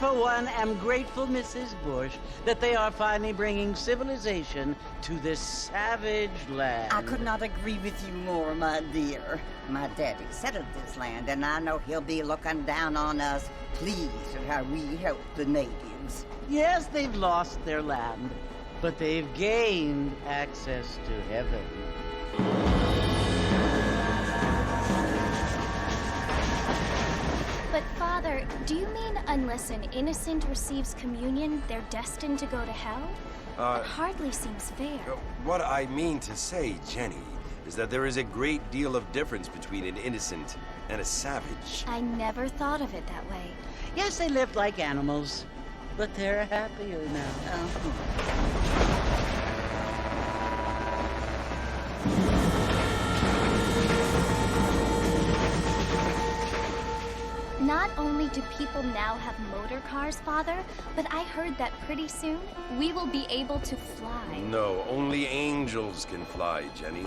For one, am grateful, Mrs. Bush, that they are finally bringing civilization to this savage land. I could not agree with you more, my dear. My daddy settled this land, and I know he'll be looking down on us, pleased at how we help the natives. Yes, they've lost their land, but they've gained access to heaven. But Father, do you mean unless an innocent receives communion, they're destined to go to hell? It hardly seems fair. What I mean to say, Jenny, is that there is a great deal of difference between an innocent and a savage. I never thought of it that way. Yes, they lived like animals, but they're happier now. Not only do people now have motor cars, Father, but I heard that pretty soon we will be able to fly. No, only angels can fly, Jenny.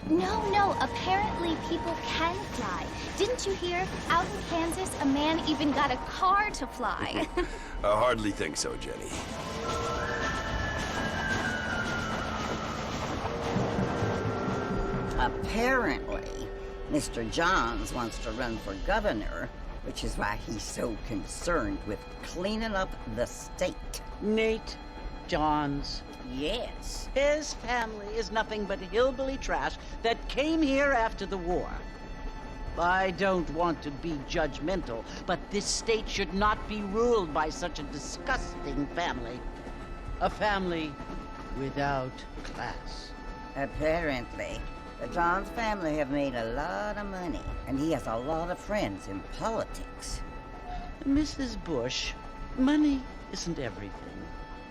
No, apparently people can fly. Didn't you hear? Out in Kansas, a man even got a car to fly. I hardly think so, Jenny. Apparently, Mr. Johns wants to run for governor, which is why he's so concerned with cleaning up the state. Nate Johns. Yes. His family is nothing but hillbilly trash that came here after the war. I don't want to be judgmental, but this state should not be ruled by such a disgusting family. A family without class. Apparently. The Johns family have made a lot of money, and he has a lot of friends in politics. Mrs. Bush, money isn't everything.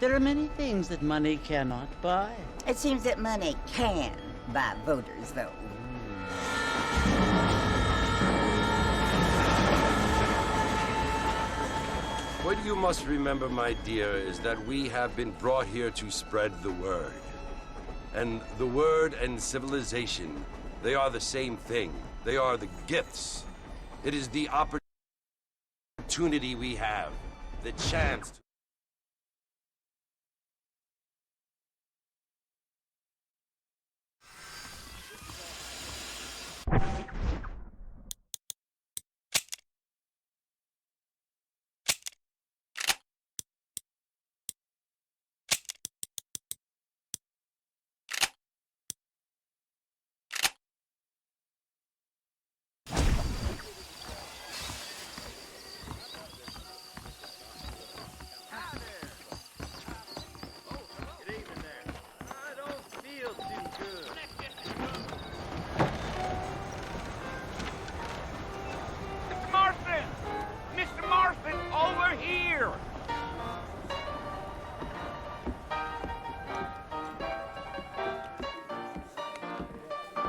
There are many things that money cannot buy. It seems that money can buy voters, though. What you must remember, my dear, is that we have been brought here to spread the word. And the word and civilization, they are the same thing. They are the gifts. It is the opportunity we have, the chance to...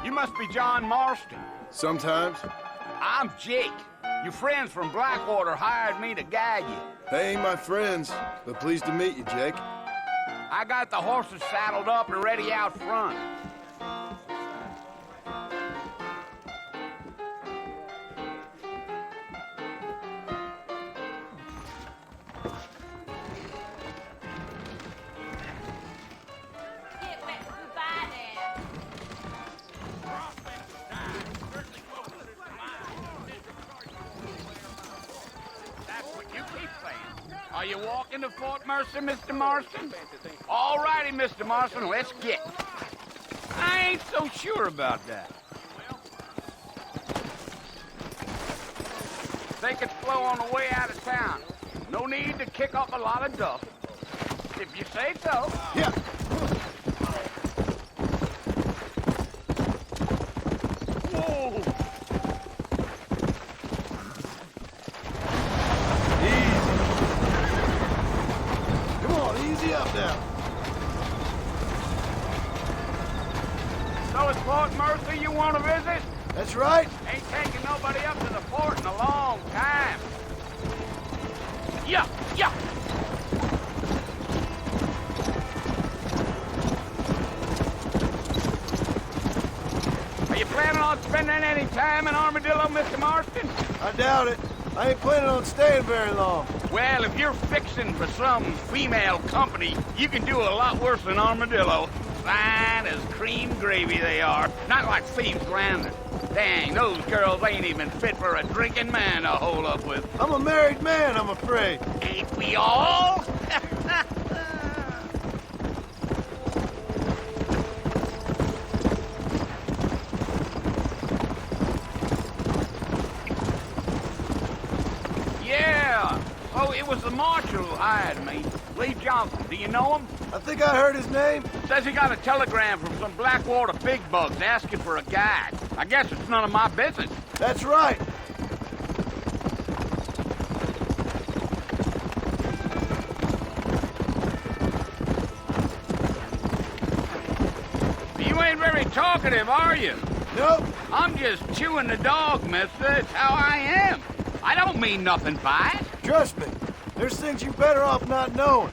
You must be John Marston. Sometimes. I'm Jake. Your friends from Blackwater hired me to guide you. They ain't my friends, but pleased to meet you, Jake. I got the horses saddled up and ready out front. Are you walking to Fort Mercer, Mr. Marston? All righty, Mr. Marston, let's get. I ain't so sure about that. Think it's flow on the way out of town. No need to kick up a lot of dust. If you say so. Yeah. Whoa! Easy up now. So it's Fort Mercer you want to visit? That's right. Ain't taking nobody up to the fort in a long time. Yeah, yeah. Are you planning on spending any time in Armadillo, Mr. Marston? I doubt it. I ain't planning on staying very long. Well, if you're fixing for some female company, you can do a lot worse than Armadillo. Fine as cream gravy they are. Not like Thieves Landing. Dang, those girls ain't even fit for a drinking man to hole up with. I'm a married man, I'm afraid. Ain't we all? Yeah. Oh, it was the marshal who hired me. Lee Johnson. Do you know him? I think I heard his name. Says he got a telegram from some Blackwater big bugs asking for a guide. I guess it's none of my business. That's right. You ain't very talkative, are you? Nope. I'm just chewing the dog, mister. That's how I am. I don't mean nothing by it. Trust me. There's things you better off not knowing.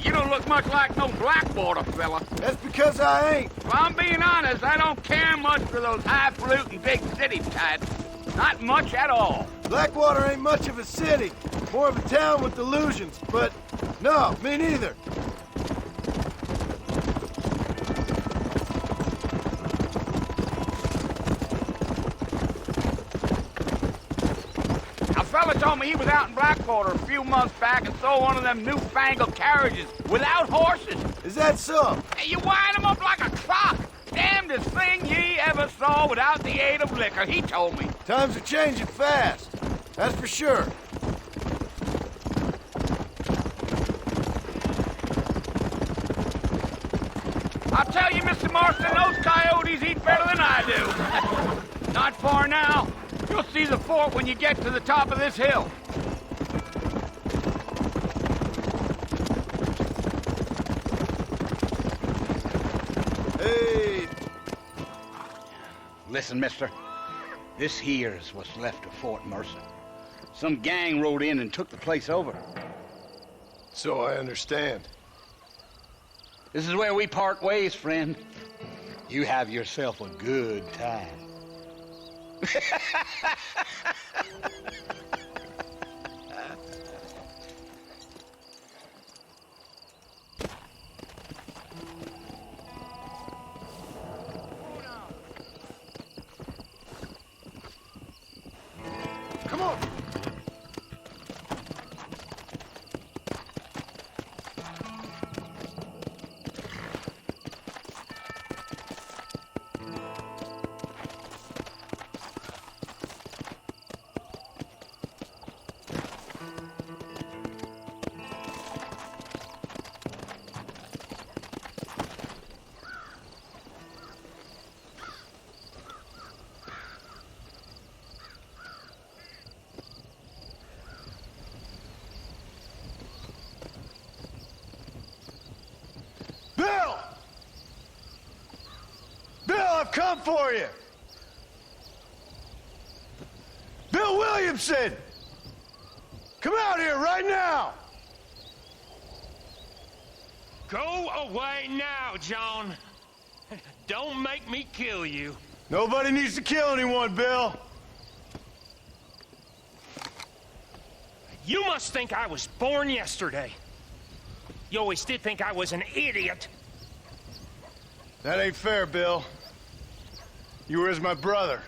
You don't look much like no Blackwater fella. That's because I ain't. If I'm being honest, I don't care much for those highfalutin big city types. Not much at all. Blackwater ain't much of a city. More of a town with delusions, but no, me neither. A fella told me he was out in Blackwater a few months back and saw one of them newfangled carriages without horses. Is that so? Hey, you wind 'em up like a clock. Damnedest thing ye ever saw without the aid of liquor, he told me. Times are changing fast. That's for sure. I'll tell you, Mr. Marston, those coyotes eat better than I do. Not far now. You'll see the fort when you get to the top of this hill. Hey. Listen, mister. This here is what's left of Fort Mercer. Some gang rode in and took the place over. So I understand. This is where we part ways, friend. You have yourself a good time. Come on! Bill! Bill, I've come for you! Bill Williamson! Come out here right now! Go away now, John. Don't make me kill you. Nobody needs to kill anyone, Bill. You must think I was born yesterday. You always did think I was an idiot. That ain't fair, Bill. You were as my brother.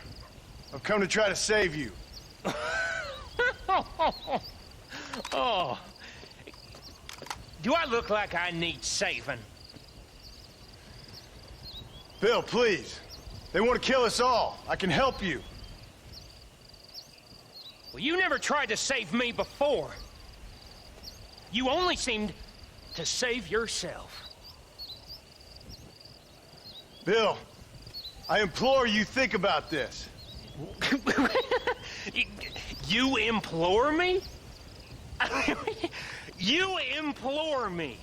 I've come to try to save you. Oh. Do I look like I need saving? Bill, please. They want to kill us all. I can help you. Well, you never tried to save me before. You only seemed to save yourself. Bill, I implore you think about this. You implore me? You implore me.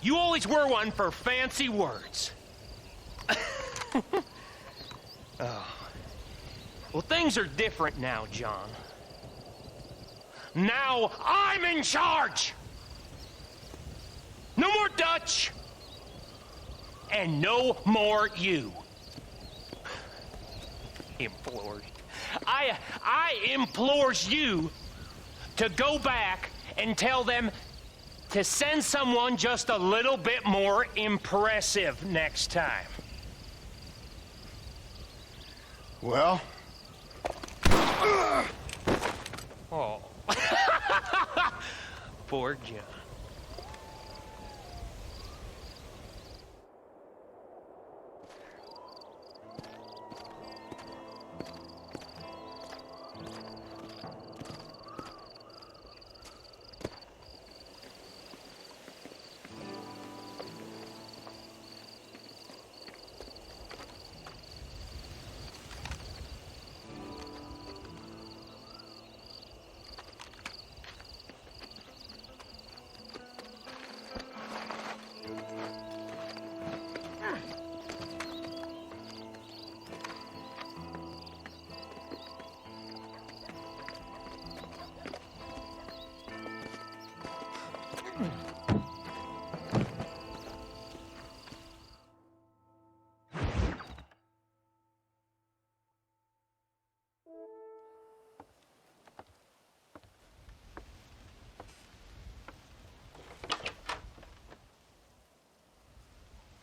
You always were one for fancy words. Oh. Well, things are different now, John. Now I'm in charge! No more Dutch! And no more you. Implored. I implores you to go back and tell them to send someone just a little bit more impressive next time. Well? Oh. Poor John.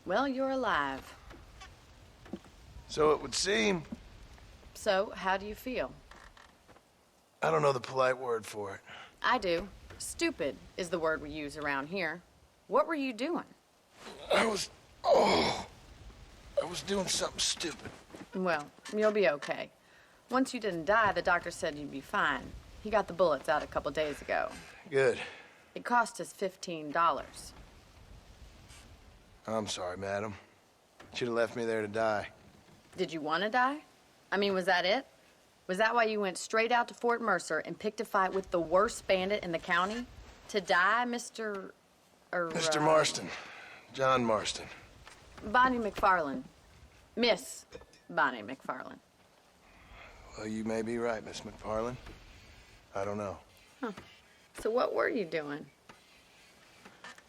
Well, you're alive. So it would seem. So, how do you feel? I don't know the polite word for it. I do. Stupid is the word we use around here. What were you doing? I was doing something stupid. Well, you'll be okay. Once you didn't die, the doctor said you'd be fine. He got the bullets out a couple days ago. Good. It cost us $15. I'm sorry, madam. Should have left me there to die. Did you want to die? I mean, was that it? Was that why you went straight out to Fort Mercer and picked a fight with the worst bandit in the county? To die, Mr. Mr. Marston. John Marston. Bonnie McFarlane. Miss Bonnie McFarlane. Well, you may be right, Miss McFarland. I don't know. Huh. So what were you doing?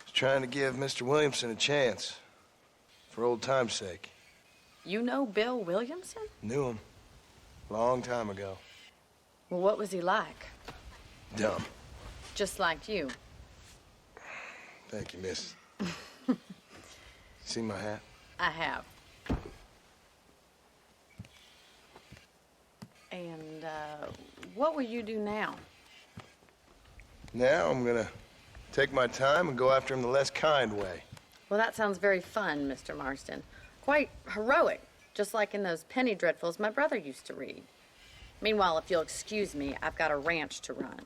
Just trying to give Mr. Williamson a chance. For old time's sake. You know Bill Williamson? Knew him. Long time ago. Well, what was he like? Dumb. Just like you. Thank you, miss. See my hat? I have. And, what will you do now? Now I'm gonna take my time and go after him the less kind way. Well, that sounds very fun, Mr. Marston. Quite heroic, just like in those penny dreadfuls my brother used to read. Meanwhile, if you'll excuse me, I've got a ranch to run.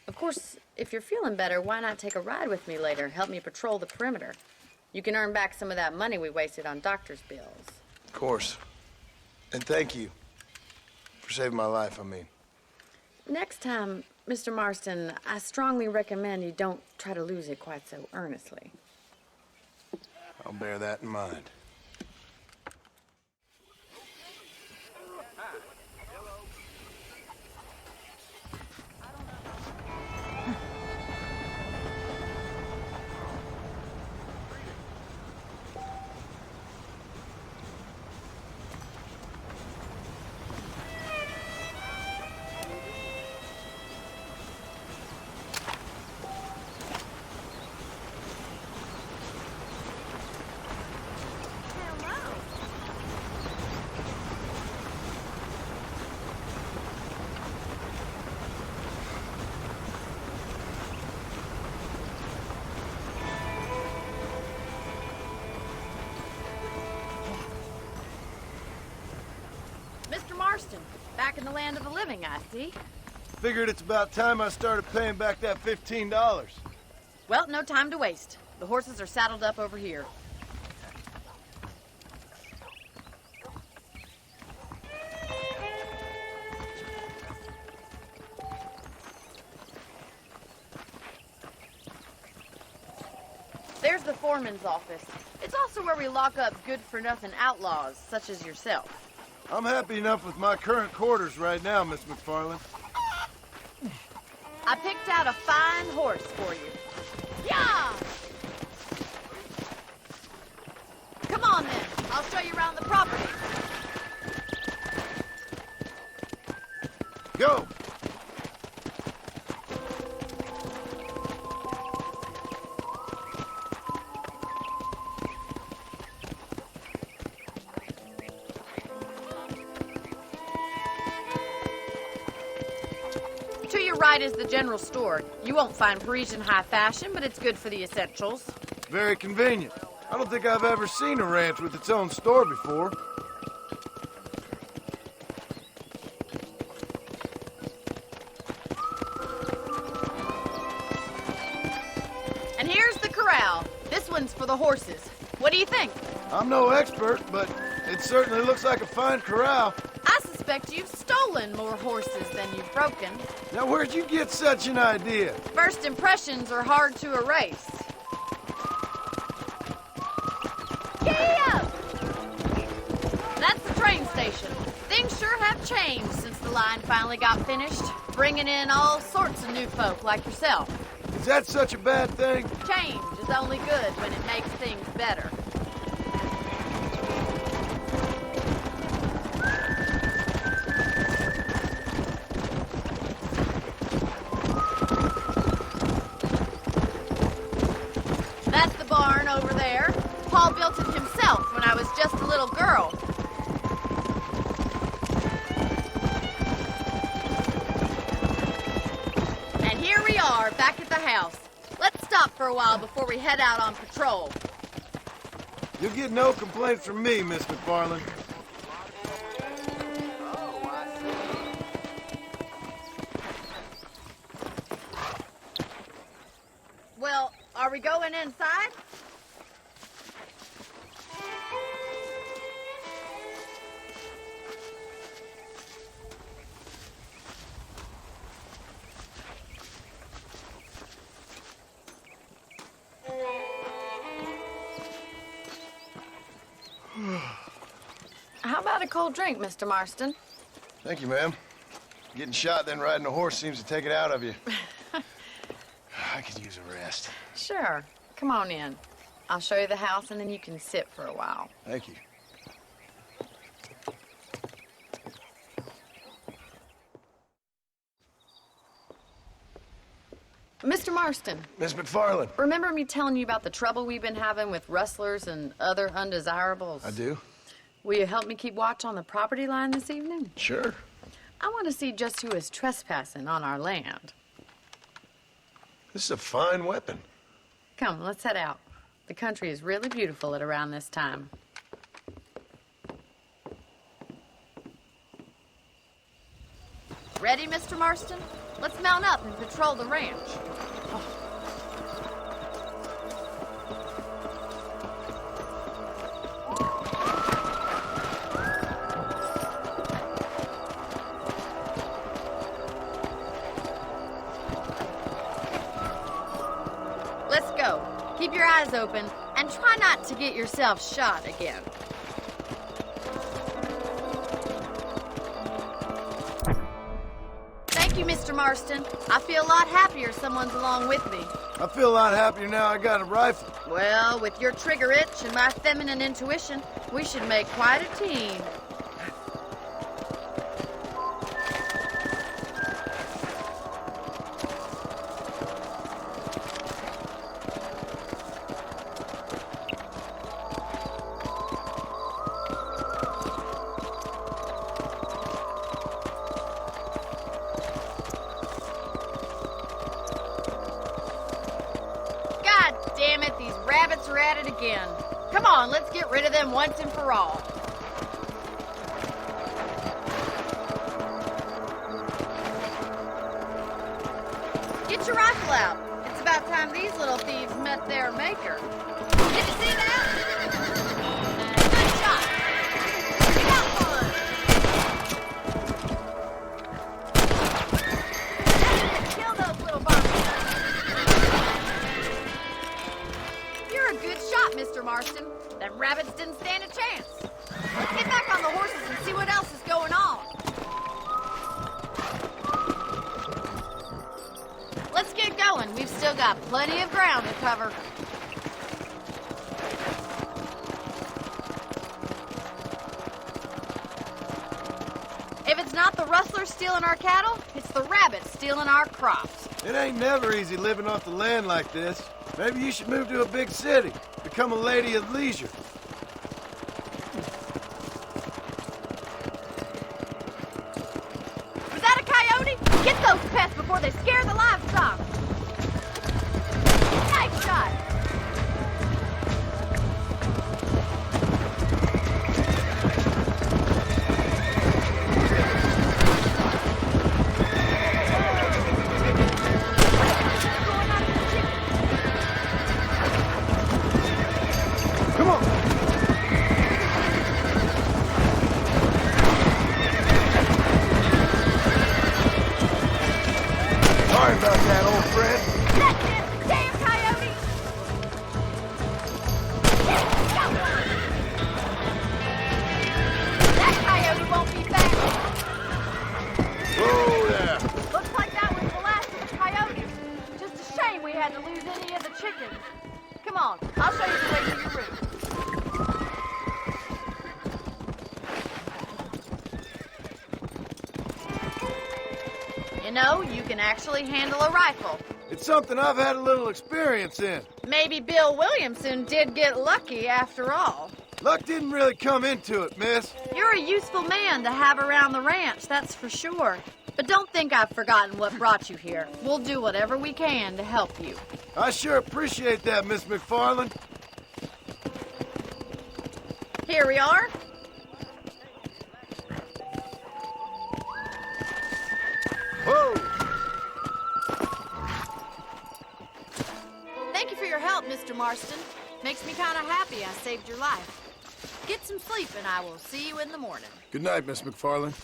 Of course, if you're feeling better, why not take a ride with me later? Help me patrol the perimeter. You can earn back some of that money we wasted on doctor's bills. Of course. And thank you. For saving my life, I mean. Next time, Mr. Marston, I strongly recommend you don't try to lose it quite so earnestly. I'll bear that in mind. Mr. Marston, back in the land of the living, I see. Figured it's about time I started paying back that $15. Well, no time to waste. The horses are saddled up over here. There's the foreman's office. It's also where we lock up good-for-nothing outlaws, such as yourself. I'm happy enough with my current quarters right now, Miss McFarland. I picked out a fine horse for you. Yeah! Come on, then. I'll show you around the property. Go! To your right is the general store. You won't find Parisian high fashion, but it's good for the essentials. Very convenient. I don't think I've ever seen a ranch with its own store before. And here's the corral. This one's for the horses. What do you think? I'm no expert, but it certainly looks like a fine corral. I suspect you've stolen more horses than you've broken. Now, where'd you get such an idea? First impressions are hard to erase. Giddy up! That's the train station. Things sure have changed since the line finally got finished, bringing in all sorts of new folk like yourself. Is that such a bad thing? Change is only good when it makes things better. That's the barn over there. Paul built it himself when I was just a little girl. And here we are, back at the house. Let's stop for a while before we head out on patrol. You'll get no complaints from me, Miss McFarland. Well, are we going inside? How about a cold drink, Mr. Marston? Thank you, ma'am. Getting shot, then riding a horse seems to take it out of you. I could use a rest. Sure. Come on in. I'll show you the house, and then you can sit for a while. Thank you. Mr. Marston, Miss McFarland. remember me telling you about the trouble we've been having with rustlers and other undesirables? I do? Will you help me keep watch on the property line this evening? Sure. I want to see just who is trespassing on our land. This is a fine weapon. Come, let's head out. The country is really beautiful at around this time. Ready, Mr. Marston? Let's mount up and patrol the ranch. Let's go. Keep your eyes open and try not to get yourself shot again. Thank you, Mr. Marston. I feel a lot happier someone's along with me. I feel a lot happier now I got a rifle. Well, with your trigger itch and my feminine intuition, we should make quite a team. God damn it, these rabbits are at it again. Come on, let's get rid of them once and for all. Get your rifle out. It's about time these little thieves met their maker. Did you see that? Good shot. You got one. Kill those little buggers. You're a good shot, Mr. Marston. Them rabbits didn't stand a chance. Let's get back on the horses and see what else is going on. Let's get going. We've still got plenty of ground to cover. If it's not the rustlers stealing our cattle, it's the rabbits stealing our crops. It ain't never easy living off the land like this. Maybe you should move to a big city. Become a lady of leisure. Was that a coyote? Get those pests before they scare the livestock. Nice shot. Come on! Sorry about that, old friend. That damn coyote! That coyote won't be back. Whoa there. Looks like that was the last of the coyotes. Just a shame we had to lose any of the chickens. Come on, I'll show you the way to your room. You know, you can actually handle a rifle. It's something I've had a little experience in. Maybe Bill Williamson did get lucky after all. Luck didn't really come into it, miss. You're a useful man to have around the ranch, that's for sure. But don't think I've forgotten what brought you here. We'll do whatever we can to help you. I sure appreciate that, Miss McFarland. Here we are. Whoa! Thank you for your help, Mr. Marston. Makes me kind of happy I saved your life. Get some sleep and I will see you in the morning. Good night, Miss McFarland.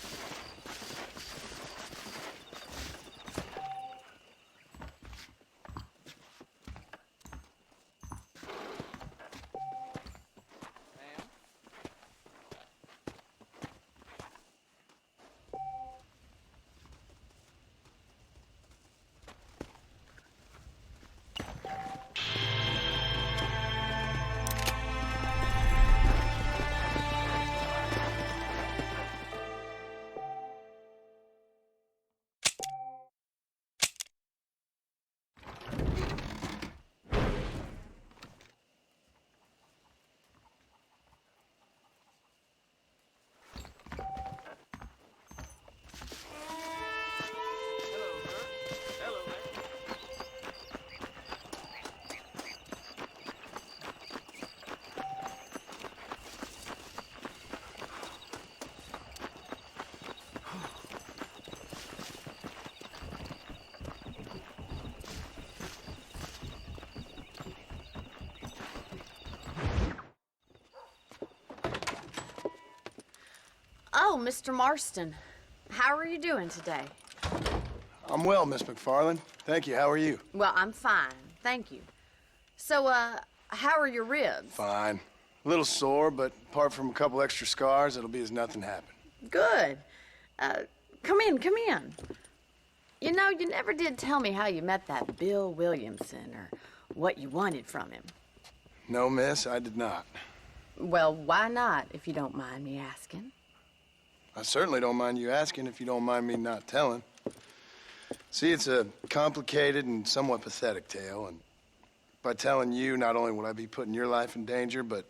Mr. Marston. How are you doing today? I'm well, Miss McFarland. Thank you. How are you? Well, I'm fine. Thank you. So, how are your ribs? Fine. A little sore, but apart from a couple extra scars, it'll be as nothing happened. Good. Come in, come in. You know, you never did tell me how you met that Bill Williamson or what you wanted from him. No, miss, I did not. Well, why not, if you don't mind me asking? I certainly don't mind you asking if you don't mind me not telling. See, it's a complicated and somewhat pathetic tale, and by telling you, not only will I be putting your life in danger, but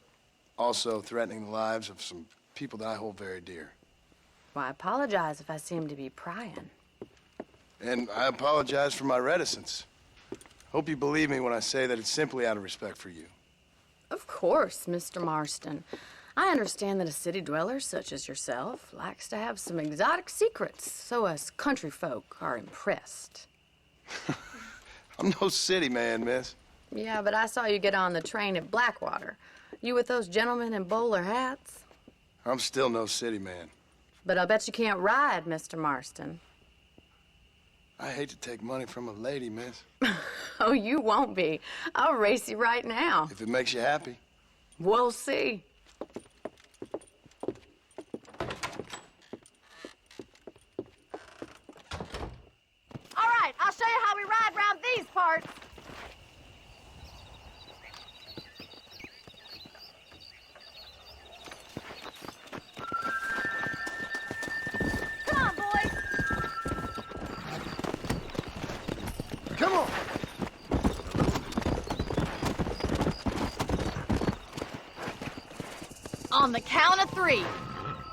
also threatening the lives of some people that I hold very dear. Well, I apologize if I seem to be prying. And I apologize for my reticence. Hope you believe me when I say that it's simply out of respect for you. Of course, Mr. Marston. I understand that a city dweller such as yourself likes to have some exotic secrets, so us country folk are impressed. I'm no city man, miss. Yeah, but I saw you get on the train at Blackwater. You with those gentlemen in bowler hats? I'm still no city man. But I'll bet you can't ride, Mr. Marston. I hate to take money from a lady, miss. Oh, you won't be. I'll race you right now. If it makes you happy. We'll see. All right, I'll show you how we ride around these parts. Come on, boys. Come on! On the count of 3.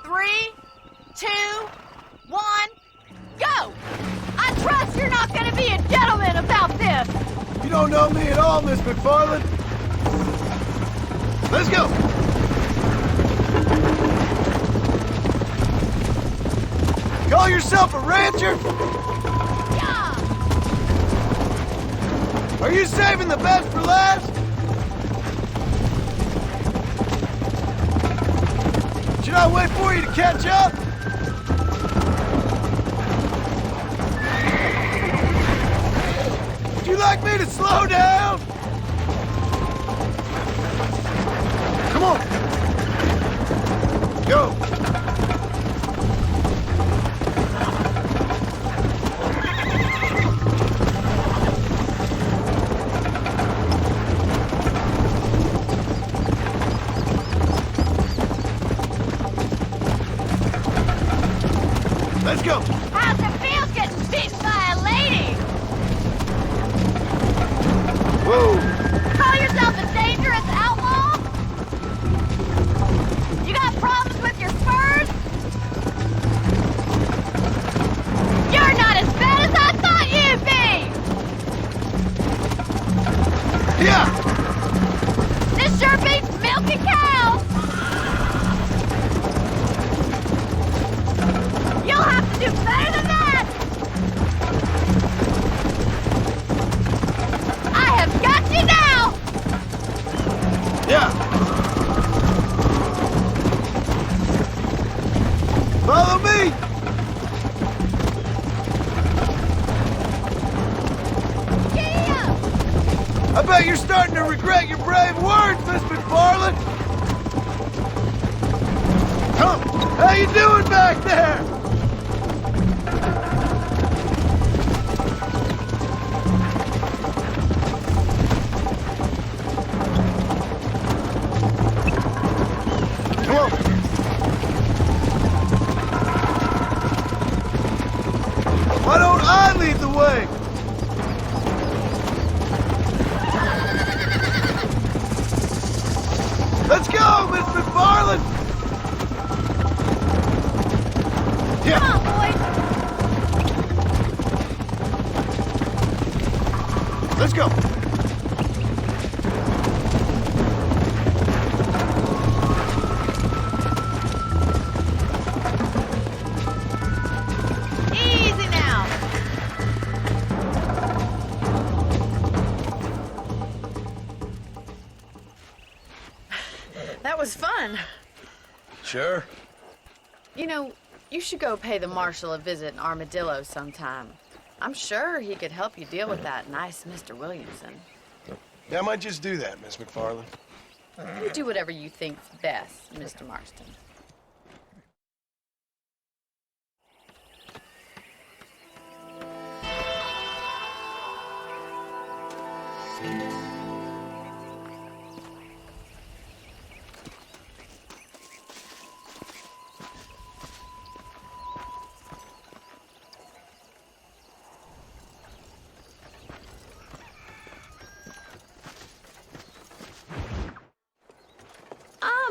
3, 2, 1, go! I trust you're not gonna be a gentleman about this! You don't know me at all, Miss McFarland. Let's go! Call yourself a rancher? Yeah! Are you saving the best for last? Should I wait for you to catch up? Would you like me to slow down? Come on. Go. Let's go. How's it feel getting beaten by a lady? Whoa. Call yourself a dangerous outlaw? You got problems with your spurs? You're not as bad as I thought you'd be! Yeah. This sure beats milking cows! You'll have to do better than that! I have got you now! Yeah. Follow me. Gia! I bet you're starting to regret your brave words, Miss McFarland. Come. How you doing back there? Come on. Why don't I lead the way? Let's go, Miss McFarland! Yeah. Come on, boys! Let's go. Easy now! That was fun. Sure. You know, You should go pay the Marshal a visit in Armadillo sometime. I'm sure he could help you deal with that nice Mr. Williamson. Yeah, I might just do that, Miss McFarland. You do whatever you think's best, Mr. Marston.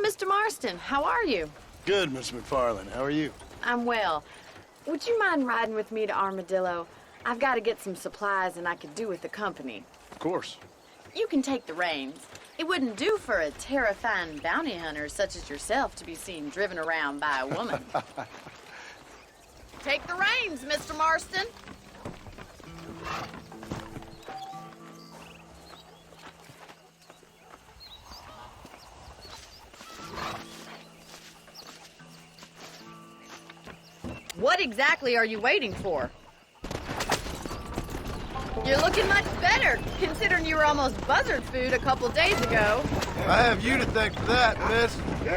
Mr. Marston, how are you? Good, Miss McFarland. How are you? I'm well. Would you mind riding with me to Armadillo? I've got to get some supplies and I could do with the company. Of course. You can take the reins. It wouldn't do for a terrifying bounty hunter such as yourself to be seen driven around by a woman. Take the reins, Mr. Marston. What exactly are you waiting for? You're looking much better, considering you were almost buzzard food a couple days ago. I have you to thank for that, miss.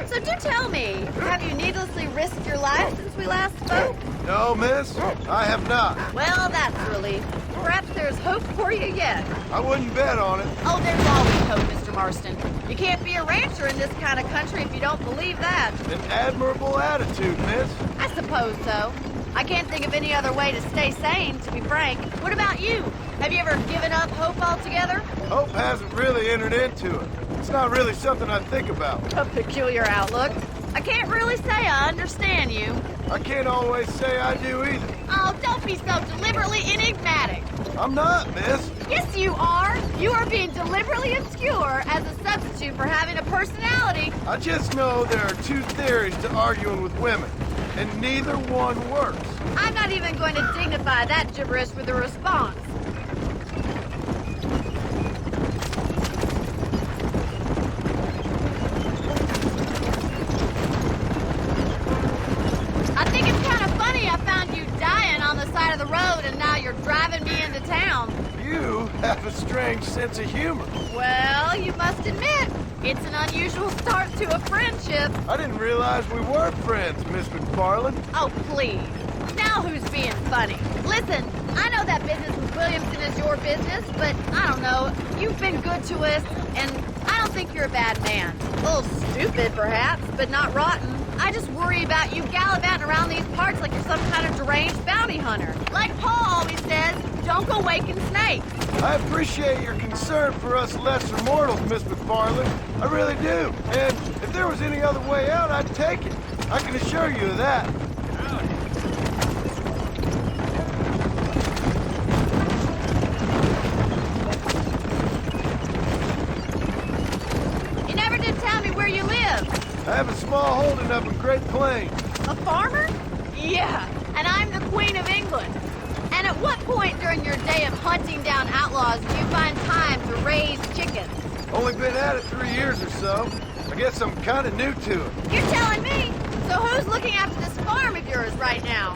So do tell me, have you needlessly risked your life since we last spoke? No, miss, I have not. Well, that's a relief. Perhaps there's hope for you yet. I wouldn't bet on it. Oh, there's always hope, Mr. Marston. You can't be a rancher in this kind of country if you don't believe that. An admirable attitude, miss. I suppose so. I can't think of any other way to stay sane, to be frank. What about you? Have you ever given up hope altogether? Hope hasn't really entered into it. It's not really something I think about. A peculiar outlook. I can't really say I understand you. I can't always say I do either. Oh, don't be so deliberately enigmatic. I'm not, miss. Yes, you are. You are being deliberately obscure as a substitute for having a personality. I just know there are two theories to arguing with women, and neither one works. I'm not even going to dignify that gibberish with a response. I think it's kind of funny I found you dying on the side of the road and now you're driving me into town. You have a strange sense of humor. Well, you must admit, it's an unusual start to a friendship. I didn't realize we were friends, Miss McFarland. Oh, please. Now who's being funny? Listen, I know that business with Williamson is your business, but I don't know. You've been good to us, and I don't think you're a bad man. A little stupid, perhaps, but not rotten. I just worry about you gallivanting around these parts like you're some kind of deranged bounty hunter. Like Paul always says, don't go waking snakes. I appreciate your concern for us lesser mortals, Miss McFarland. I really do. And if there was any other way out, I'd take it. I can assure you of that. You never did tell me where you live. I have a small holding up in Great Plains. A farmer? Yeah, and I'm the Queen of England. And at what point during your day of hunting down outlaws do you find time to raise chickens? Only been at it 3 years or so. I guess I'm kind of new to it. You're telling me? So who's looking after this farm of yours right now?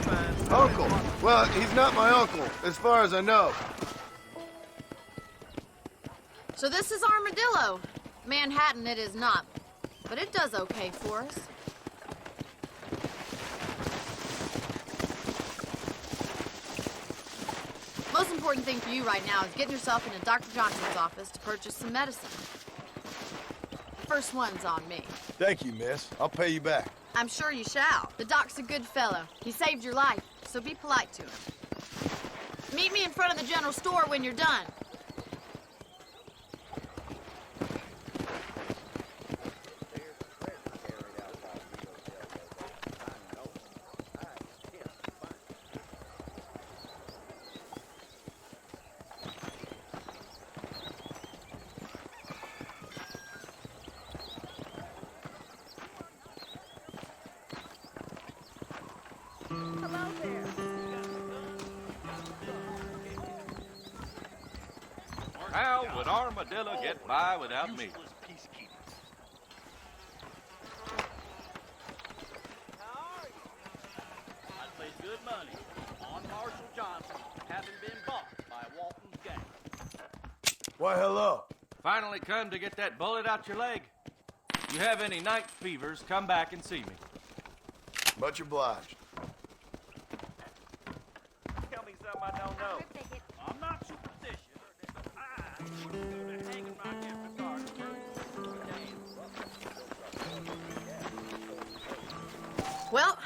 Uncle. Well, he's not my uncle, as far as I know. So this is Armadillo. Manhattan it is not, but it does okay for us. Most important thing for you right now is getting yourself into Dr. Johnson's office to purchase some medicine. First one's on me. Thank you, miss. I'll pay you back. I'm sure you shall. The doc's a good fellow. He saved your life, so be polite to him. Meet me in front of the general store when you're done. How would Armadillo get by without me? Why, hello. Finally come to get that bullet out your leg. You have any night fevers, come back and see me. Much obliged. Tell me something I don't know. I'm not superstitious. Well,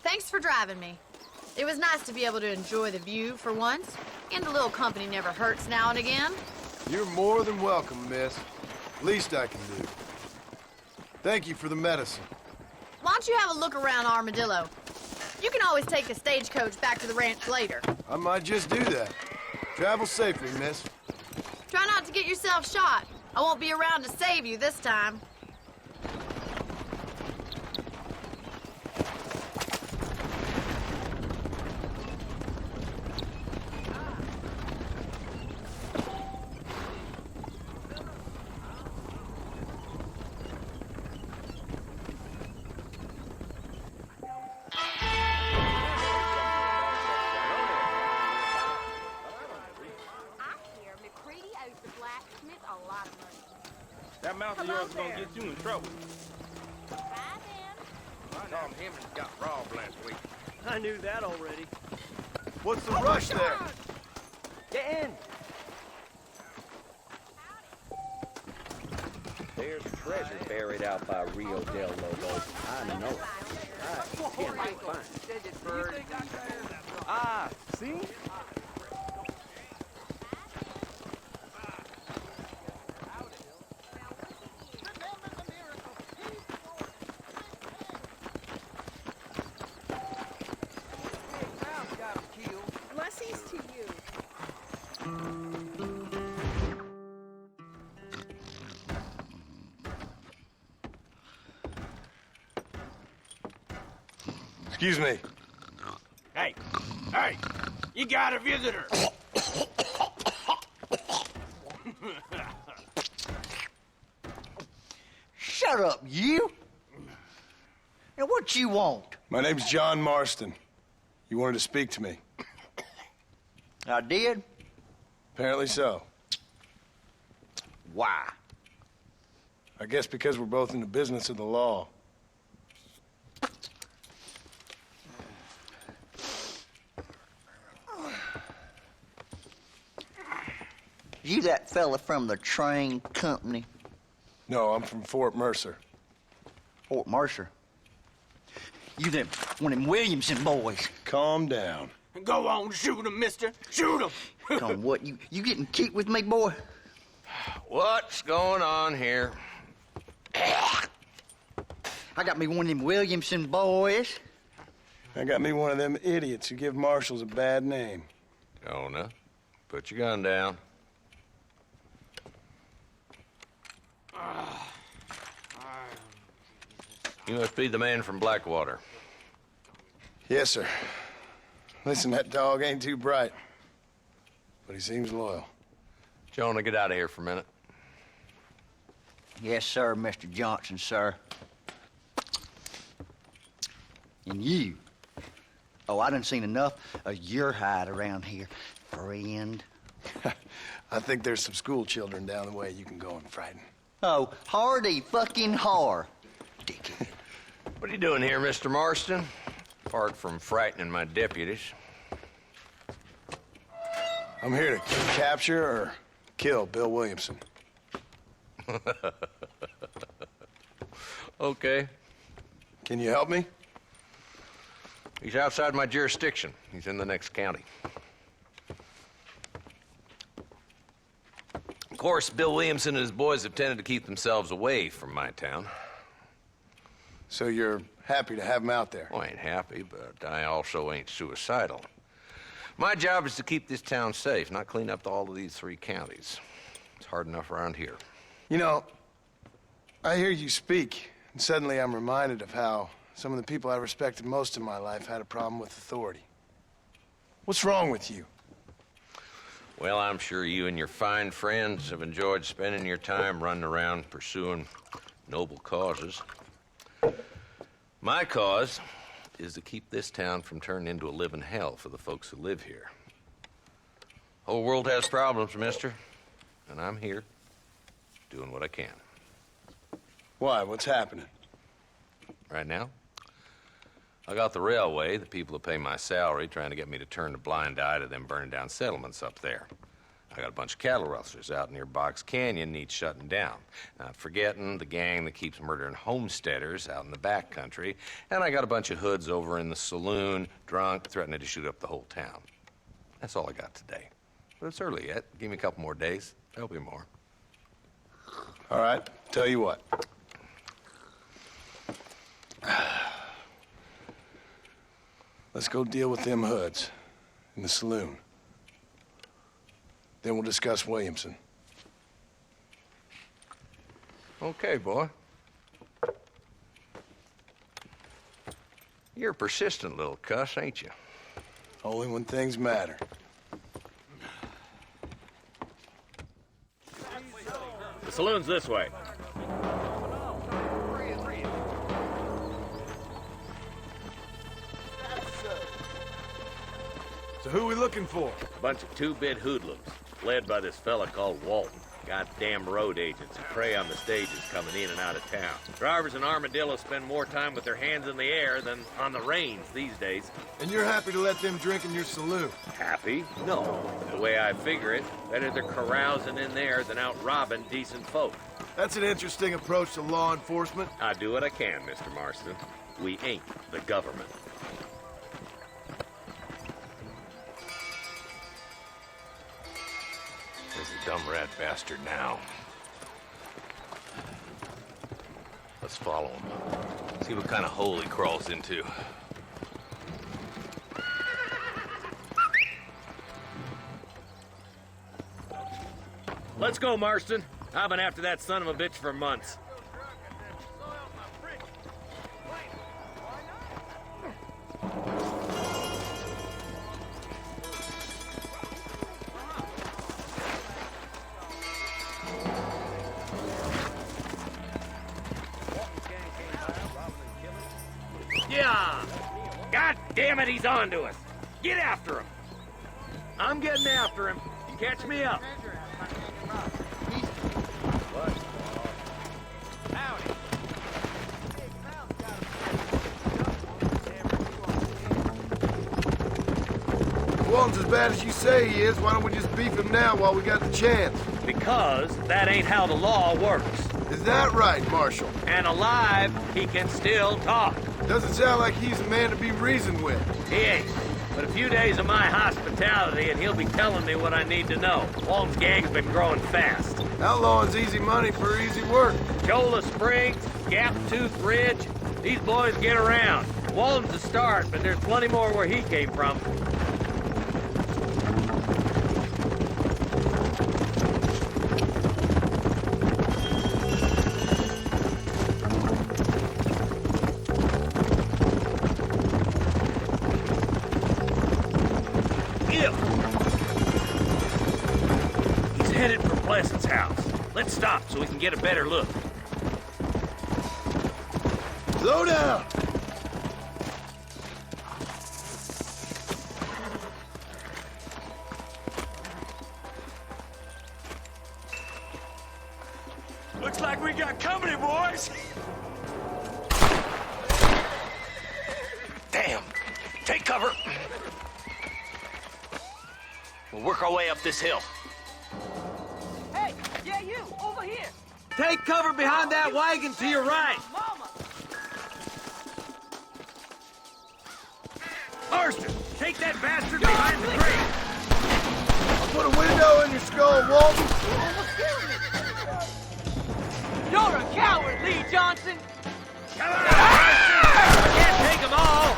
thanks for driving me. It was nice to be able to enjoy the view for once, and a little company never hurts now and again. You're more than welcome, miss. Least I can do. Thank you for the medicine. Why don't you have a look around Armadillo? You can always take the stagecoach back to the ranch later. I might just do that. Travel safely, miss. Try not to get yourself shot. I won't be around to save you this time. That mouth of yours is gonna get you in trouble. Tom Hemmings got robbed last week. I knew that already. What's the rush there? Get in! There's treasure buried out by Rio del Lobo. I know it. I can't find it. Ah, see? Blessings to you. Excuse me. Hey, you got a visitor. Shut up, you! Now, what you want? My name's John Marston. You wanted to speak to me. I did? Apparently so. Why? I guess because we're both in the business of the law. You that fella from the train company? No, I'm from Fort Mercer. Fort Mercer? You them one of them Williamson boys? Calm down. Go on, shoot him, mister. Shoot him. Come on, what, you getting kicked with me, boy? What's going on here? I got me one of them Williamson boys. I got me one of them idiots who give marshals a bad name. Jonah, put your gun down. You must be the man from Blackwater. Yes, sir. Listen, that dog ain't too bright, but he seems loyal. Jonah, get out of here for a minute. Yes, sir, Mr. Johnson, sir. And you. Oh, I done seen enough of your hide around here, friend. I think there's some school children down the way you can go and frighten. Oh, hardy fucking har. Dickhead. What are you doing here, Mr. Marston? Apart from frightening my deputies. I'm here to capture or kill Bill Williamson. Okay. Can you help me? He's outside my jurisdiction. He's in the next county. Of course, Bill Williamson and his boys have tended to keep themselves away from my town. So you're happy to have him out there? Well, I ain't happy, but I also ain't suicidal. My job is to keep this town safe, not clean up all of these 3 counties. It's hard enough around here. You know, I hear you speak, and suddenly I'm reminded of how some of the people I respected most in my life had a problem with authority. What's wrong with you? Well, I'm sure you and your fine friends have enjoyed spending your time running around pursuing noble causes. My cause is to keep this town from turning into a living hell for the folks who live here. Whole world has problems, mister. and I'm here, doing what I can. Why? What's happening? Right now, I got the railway, the people who pay my salary, trying to get me to turn a blind eye to them burning down settlements up there. I got a bunch of cattle rustlers out near Box Canyon needs shutting down. Not forgetting the gang that keeps murdering homesteaders out in the back country. And I got a bunch of hoods over in the saloon, drunk, threatening to shoot up the whole town. That's all I got today. But it's early yet. Give me a couple more days. There'll be more. All right, tell you what. Let's go deal with them hoods in the saloon. Then we'll discuss Williamson. Okay, boy. You're a persistent little cuss, ain't you? Only when things matter. The saloon's this way. So who are we looking for? A bunch of two-bit hoodlums, led by this fella called Walton. Goddamn road agents who prey on the stages coming in and out of town. Drivers in Armadillo spend more time with their hands in the air than on the reins these days. And you're happy to let them drink in your saloon? Happy? No. The way I figure it, better they're carousing in there than out robbing decent folk. That's an interesting approach to law enforcement. I do what I can, Mr. Marston. We ain't the government. There's a dumb rat bastard now. Let's follow him. See what kind of hole he crawls into. Let's go, Marston. I've been after that son of a bitch for months. Yeah! God damn it, he's on to us! Get after him! I'm getting after him. Catch me up. What? Howdy. Walton's as bad as you say he is. Why don't we just beef him now while we got the chance? Because that ain't how the law works. Is that right, Marshal? And alive, he can still talk. Doesn't sound like he's a man to be reasoned with. He ain't. But a few days of my hospitality and he'll be telling me what I need to know. Walton's gang's been growing fast. Outlawing's easy money for easy work. Cholla Springs, Gap Tooth Ridge, these boys get around. Walton's a start, but there's plenty more where he came from. Let's stop so we can get a better look. Slow down! Looks like we got company, boys! Damn! Take cover! We'll work our way up this hill. Hey, yeah, you, over here. Take cover behind that wagon to your right. Mama. Marston, take that bastard behind the crate. I'll put a window in your skull, Walton. You're a coward, Lee Johnson. Come on, Marston. I can't take them all.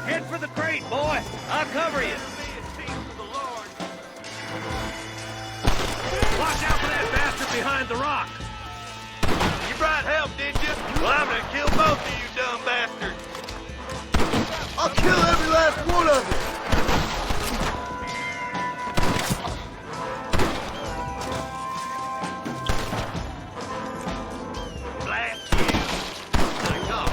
Head for the crate, boy. I'll cover you. Watch out for that bastard behind the rock. You brought help, did you? Well, I'm gonna kill both of you dumb bastards. I'll kill every last one of you. Blast you. Hang on.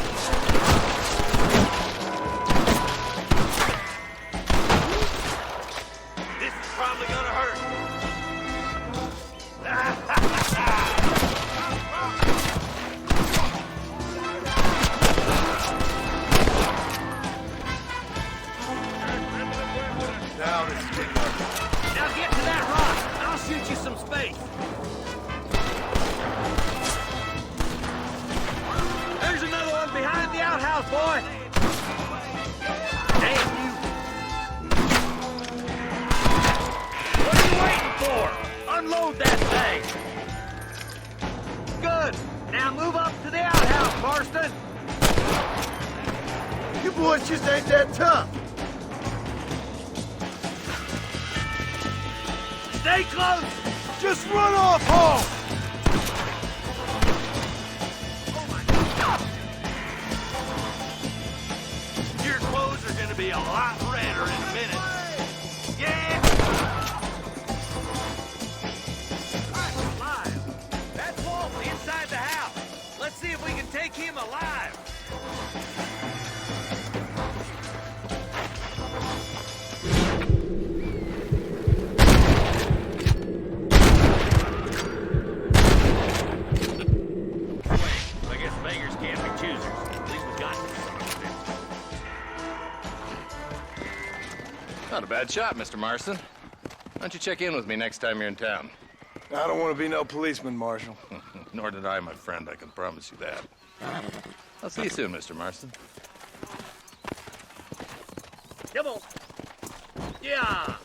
house, boy! Damn you! What are you waiting for? Unload that thing! Good! Now move up to the outhouse, Marston! You boys just ain't that tough. Stay close! Just run off home! Your clothes are gonna be a lot redder in a minute. Yeah! Alive! That's Walton inside the house. Let's see if we can take him alive. I guess beggars can't be choosers. At least we got to. Not a bad shot, Mr. Marston. Why don't you check in with me next time you're in town? I don't want to be no policeman, Marshal. Nor did I, my friend. I can promise you that. I'll see you soon, Mr. Marston. Come on. Yeah.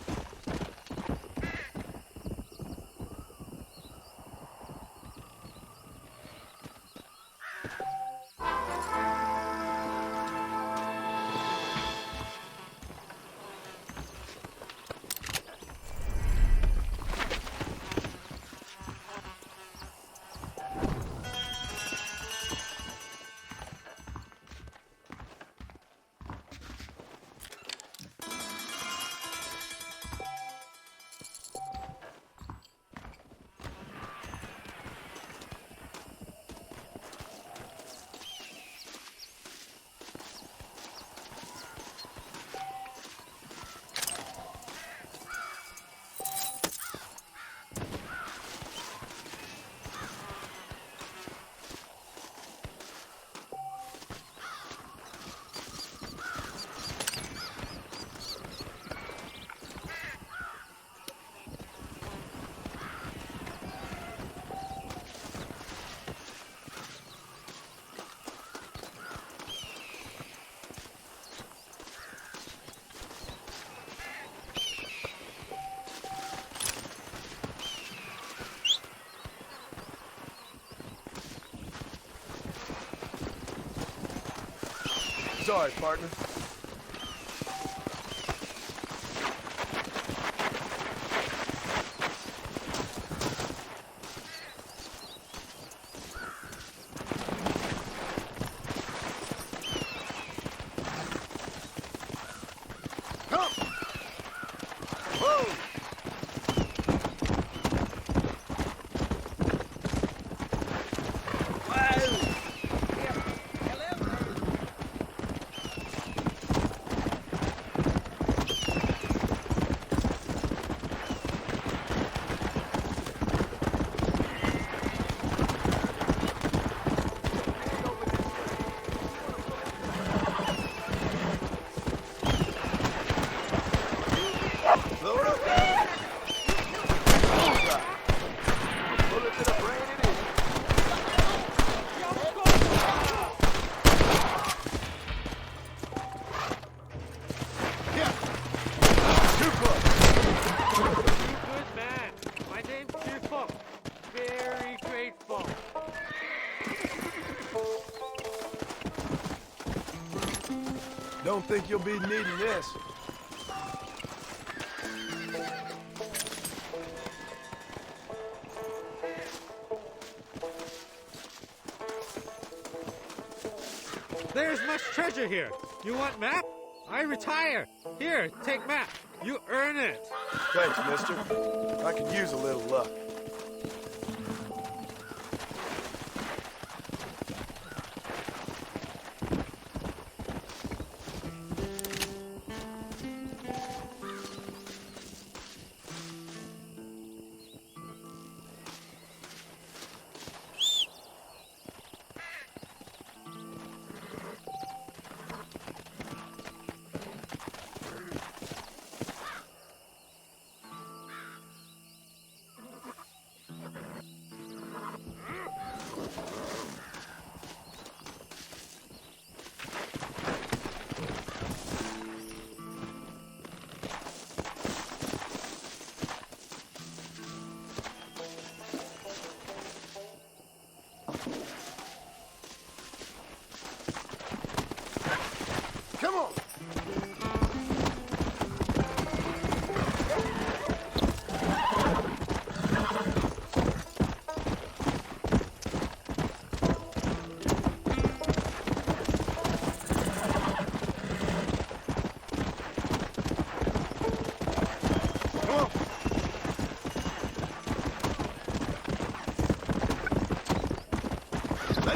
Sorry, partner. Don't think you'll be needing this. There's much treasure here. You want map? I retire. Here, take map. You earn it. Thanks, mister. I could use a little luck.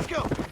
Let's go.